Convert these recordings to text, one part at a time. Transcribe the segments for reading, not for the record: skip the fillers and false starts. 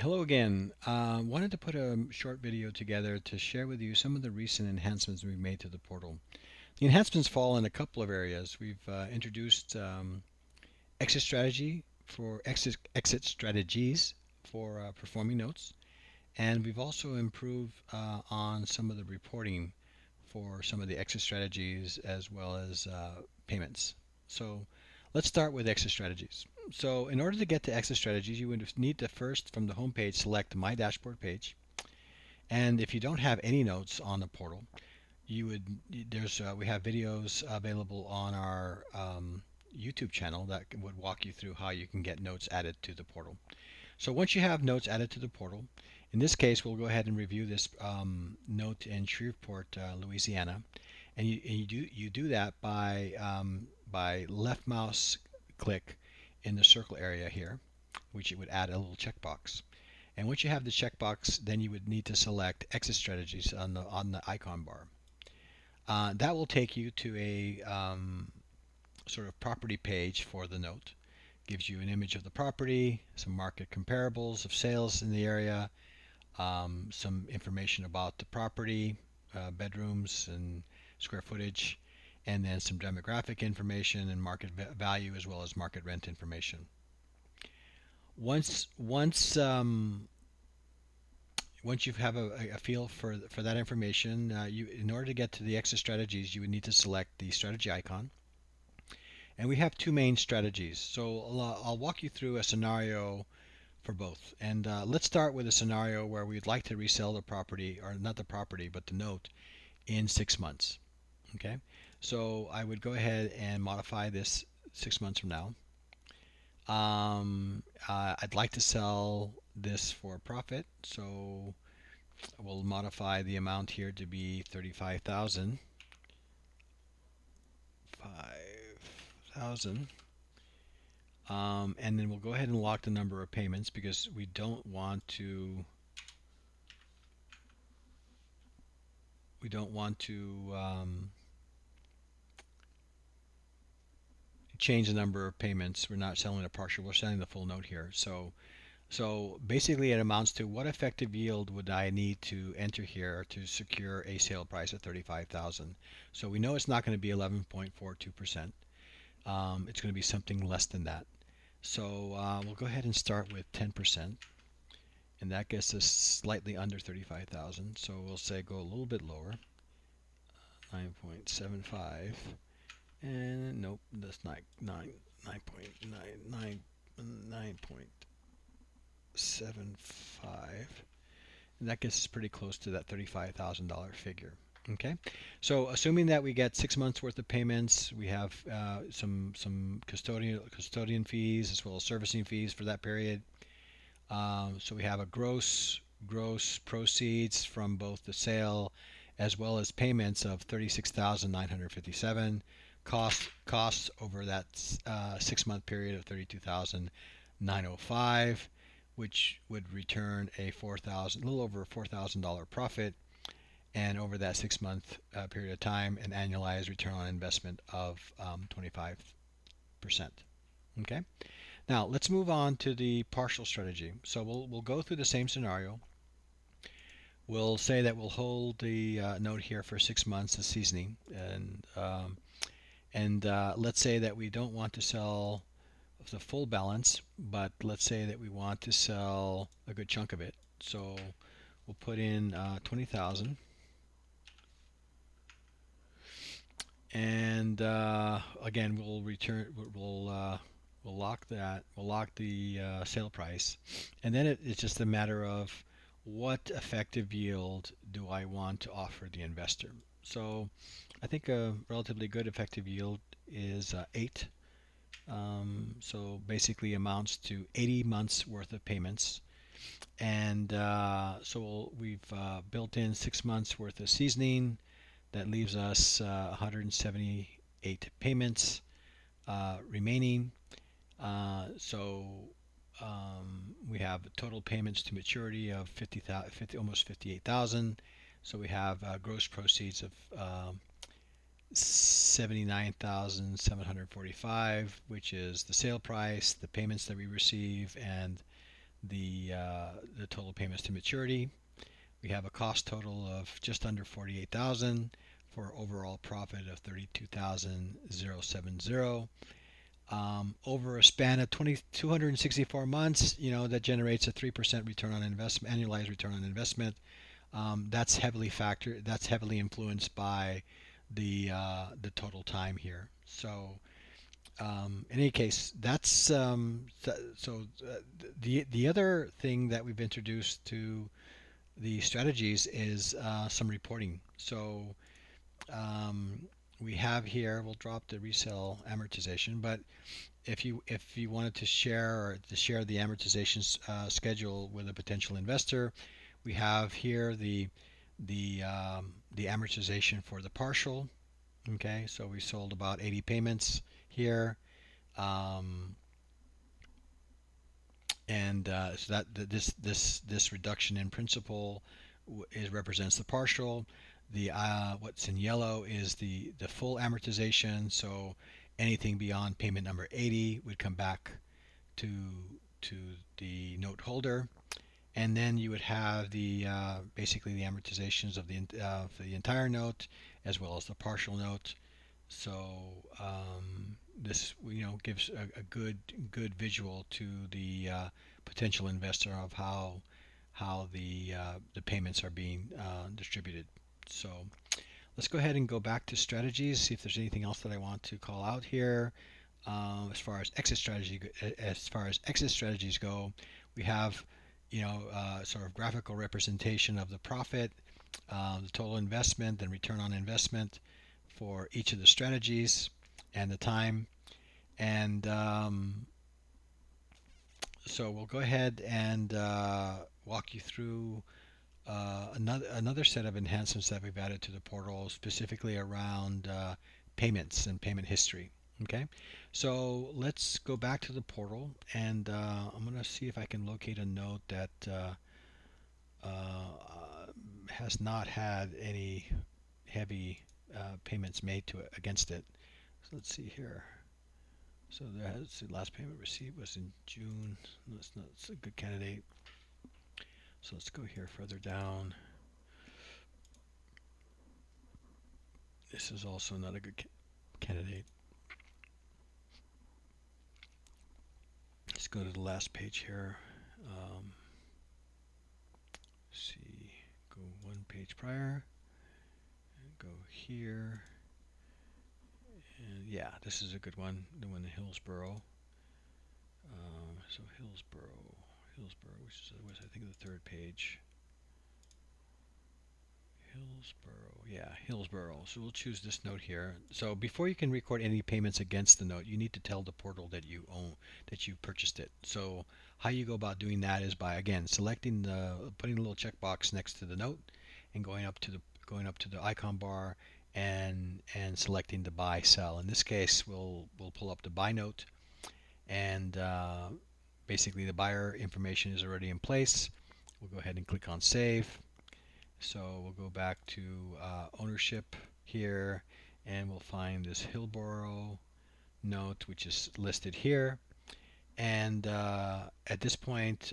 Hello again. Wanted to put a short video together to share with you some of the recent enhancements we've made to the portal. The enhancements fall in a couple of areas. We've introduced exit strategy for exit strategies for performing notes, and we've also improved on some of the reporting for some of the exit strategies as well as payments. So let's start with exit strategies. So in order to get to exit strategies, you would need to first from the home page select My Dashboard page. And if you don't have any notes on the portal, you would we have videos available on our YouTube channel that would walk you through how you can get notes added to the portal. So once you have notes added to the portal, in this case, we'll go ahead and review this note in Shreveport, Louisiana, and you do that by left mouse click in the circle area here, which it would add a little checkbox. And once you have the checkbox, then you would need to select Exit Strategies on the icon bar. That will take you to a sort of property page for the note. Gives you an image of the property, some market comparables of sales in the area, some information about the property, bedrooms and square footage, and then some demographic information and market value as well as market rent information. Once you have a feel for that information, in order to get to the exit strategies, you would need to select the strategy icon. And we have two main strategies. So I'll walk you through a scenario for both. And let's start with a scenario where we'd like to resell the property, or not the property, but the note in 6 months. Okay, so I would go ahead and modify this 6 months from now. I'd like to sell this for a profit, so we'll modify the amount here to be 35,000. 5,000. And then we'll go ahead and lock the number of payments because we don't want to change the number of payments. We're not selling a partial, we're selling the full note here. So basically it amounts to what effective yield would I need to enter here to secure a sale price of 35,000. So we know it's not going to be 11.42%. It's going to be something less than that. So we'll go ahead and start with 10%, and that gets us slightly under 35,000. So we'll say go a little bit lower, 9.75, and nope, that's not 9.75, and that gets us pretty close to that $35,000 figure. Okay, so assuming that we get 6 months worth of payments, we have some custodian fees as well as servicing fees for that period. So we have a gross proceeds from both the sale as well as payments of 36,957. Costs over that 6 month period of 32,905, which would return a little over $4,000 profit, and over that 6 month period of time, an annualized return on investment of 25%. Okay. Now let's move on to the partial strategy. So we'll go through the same scenario. We'll say that we'll hold the note here for 6 months as seasoning, and let's say that we don't want to sell the full balance, but let's say that we want to sell a good chunk of it. So we'll put in 20,000, and again we'll lock the sale price, and then it's just a matter of what effective yield do I want to offer the investor. So I think a relatively good effective yield is 8. So basically amounts to 80 months worth of payments, and so we've built in 6 months worth of seasoning. That leaves us 178 payments remaining. So we have total payments to maturity of almost 58,000. So we have gross proceeds of 79,745, which is the sale price, the payments that we receive, and the total payments to maturity. We have a cost total of just under 48,000 for overall profit of 32,070. Over a span of 264 months, that generates a 3% return on investment, annualized return on investment. That's heavily influenced by the total time here. So in any case, that's the other thing that we've introduced to the strategies is some reporting. So we have here, we'll drop the resale amortization, but if you wanted to share the amortization schedule with a potential investor, we have here the amortization for the partial. Okay, so we sold about 80 payments here, um, and so this reduction in principal represents the partial. The what's in yellow is the full amortization. So anything beyond payment number 80 would come back to to the note holder, and then you would have the basically the amortizations of the entire note as well as the partial note. So this gives a good visual to the potential investor of how the payments are being distributed. So let's go ahead and go back to strategies, see if there's anything else that I want to call out here. As far as exit strategies go, we have sort of graphical representation of the profit, the total investment, and return on investment for each of the strategies and the time. And so we'll go ahead and walk you through another set of enhancements that we've added to the portal, specifically around payments and payment history. Okay, so let's go back to the portal, and I'm going to see if I can locate a note that has not had any heavy payments made to it against it. So let's see here. So the last payment received was in June. That's a good candidate. So let's go here further down. This is also not a good candidate. Let's go to the last page here. See, go one page prior, and go here. And yeah, this is a good one, the one in Hillsborough. So Hillsborough, which was I think the third page. Hillsborough. So we'll choose this note here. So before you can record any payments against the note, you need to tell the portal that you own, that you purchased it. So how you go about doing that is by, again, putting a little checkbox next to the note and going up to the icon bar and selecting the buy sell. In this case, we'll pull up the buy note, and basically the buyer information is already in place. We'll go ahead and click on save. So we'll go back to ownership here, and we'll find this Hillsborough note, which is listed here. And at this point,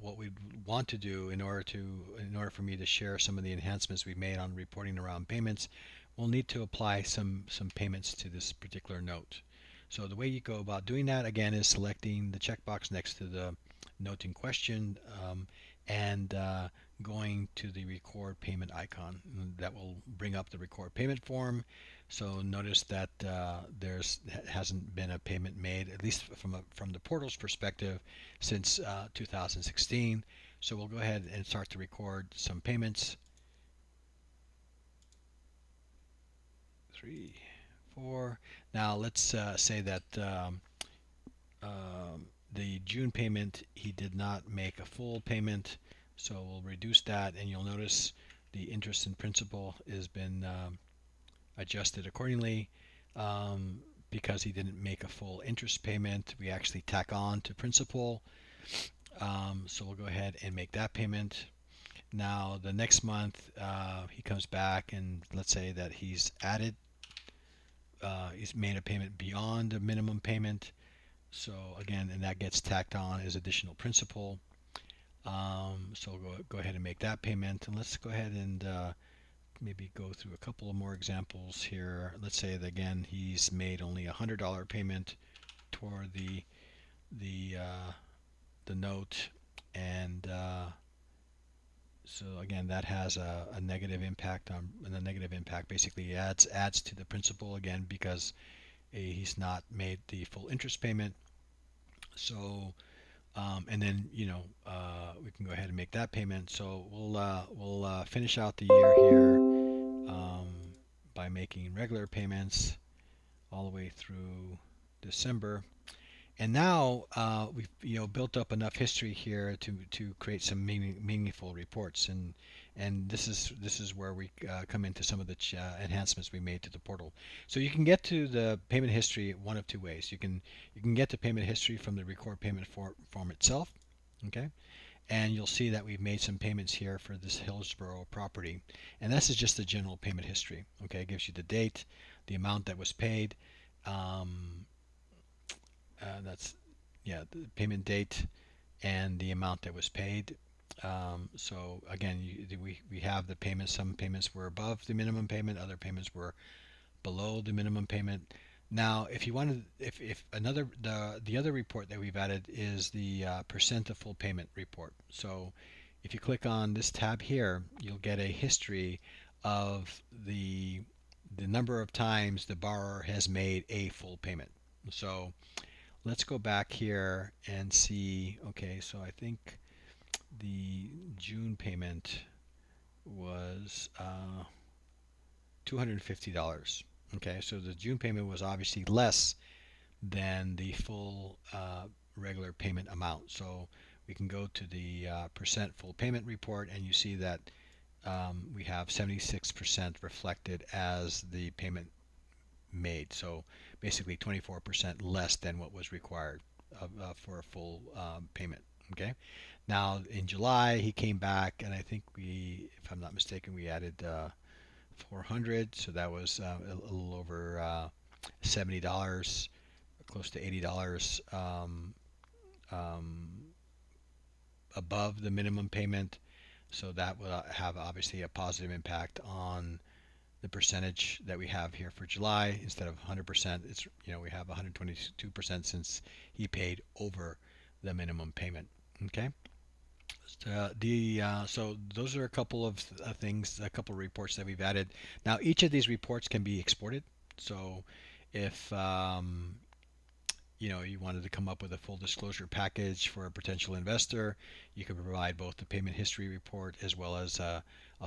what we want to do in order for me to share some of the enhancements we've made on reporting around payments, we'll need to apply some payments to this particular note. So the way you go about doing that, again, is selecting the checkbox next to the note in question, and going to the record payment icon. That will bring up the record payment form. So notice that hasn't been a payment made, at least from the portal's perspective, since 2016. So we'll go ahead and start to record some payments. 3, 4. Now let's say that the June payment, he did not make a full payment, so we'll reduce that, and you'll notice the interest and principal has been adjusted accordingly. Because he didn't make a full interest payment, we actually tack on to principal. So we'll go ahead and make that payment. Now the next month he comes back, and let's say that he's made a payment beyond the minimum payment. So again, and that gets tacked on as additional principal. So go ahead and make that payment, and let's go ahead and maybe go through a couple of more examples here. Let's say that again he's made only $100 payment toward the uh, the note, and so again that has a negative impact on, and the negative impact basically adds to the principal again because he's not made the full interest payment. So and then we can go ahead and make that payment. So we'll finish out the year here by making regular payments all the way through December. And now we've built up enough history here to create some meaningful reports, and this is where we come into some of the enhancements we made to the portal. So you can get to the payment history one of two ways. You can get to payment history from the record payment form itself, okay, and you'll see that we've made some payments here for this Hillsborough property, and this is just the general payment history. Okay, it gives you the date, the amount that was paid. Um, that's yeah, the payment date and the amount that was paid. So again, we have the payments. Some payments were above the minimum payment, other payments were below the minimum payment. Now, if you wanted, if another the other report that we've added is the percent of full payment report. So if you click on this tab here, you'll get a history of the number of times the borrower has made a full payment. So let's go back here and see. Okay, so I think the June payment was $250. Okay, so the June payment was obviously less than the full regular payment amount. So we can go to the percent full payment report, and you see that we have 76% reflected as the payment made. So basically 24% less than what was required for a full payment. Okay. Now in July he came back, and I think if I'm not mistaken, we added 400. So that was a little over $70, close to $80 um, above the minimum payment. So that will have obviously a positive impact on the percentage that we have here for July. Instead of 100%, it's we have 122% since he paid over the minimum payment. Okay. So those are a couple of things, a couple of reports that we've added. Now each of these reports can be exported. So if you wanted to come up with a full disclosure package for a potential investor, you could provide both the payment history report as well as a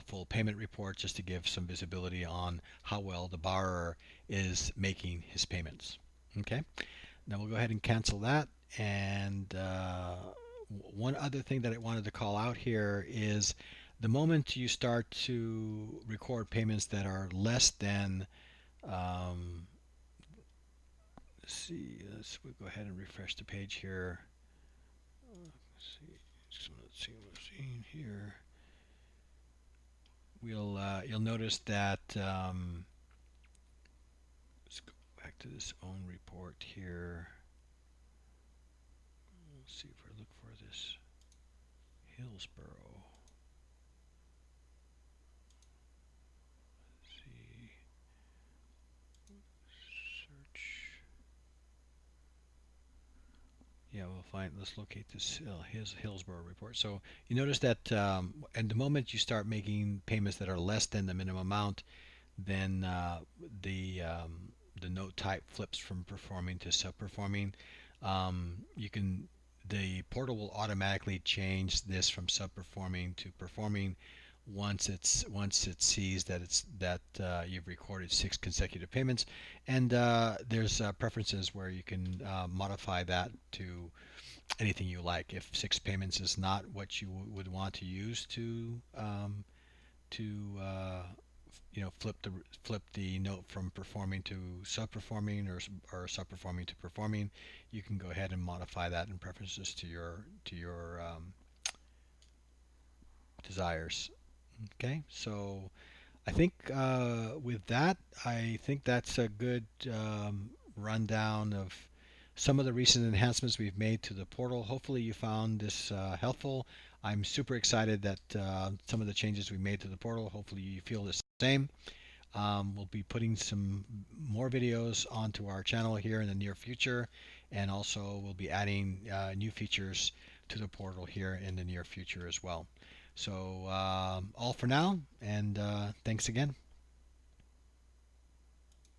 full payment report just to give some visibility on how well the borrower is making his payments. Okay, now we'll go ahead and cancel that. And one other thing that I wanted to call out here is the moment you start to record payments that are less than um, we'll go ahead and refresh the page here. Let's see what we're seeing here. You'll notice that let's go back to this own report here. Let's see if I look for this Hillsborough. Let's see, search. Yeah, we'll find. Let's locate this Hillsborough report. So you notice that at the moment you start making payments that are less than the minimum amount, then the note type flips from performing to subperforming. You can The portal will automatically change this from subperforming to performing once it sees that you've recorded 6 consecutive payments, and there's preferences where you can modify that to anything you like. If 6 payments is not what you would want to use to flip the note from performing to subperforming, or subperforming to performing, you can go ahead and modify that in preferences to your desires. Okay, so I think with that, I think that's a good rundown some of the recent enhancements we've made to the portal. Hopefully you found this helpful. I'm super excited that some of the changes we made to the portal, hopefully you feel the same. We'll be putting some more videos onto our channel here in the near future, and also we'll be adding new features to the portal here in the near future as well. So all for now, and thanks again.